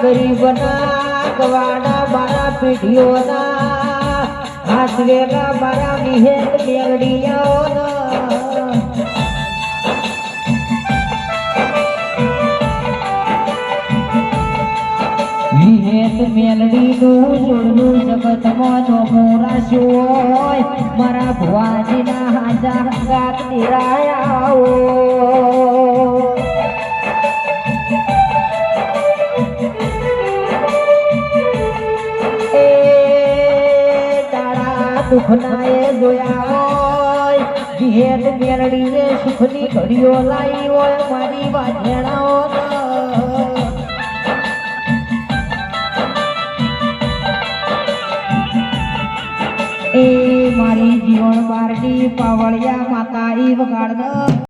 ગરીબના ગવાડા મારા પેઢીઓના હાથવેલા મારા વિહેત મેલડીયાઓના વિહેત મેલડીનું જોડનું જગતમાં નોમું રાખ્યું હોય મારા ભુવાજીના હાજા હંગાત નિરાયા દુઃખના એ જોયા હોય વિહેત મેલડીએ સુખની ઘડીઓ લાવી હોય મારી વાઢેણાઓ એ મારી જીવન બારડી પાવળિયા માતા ઈ વગાડ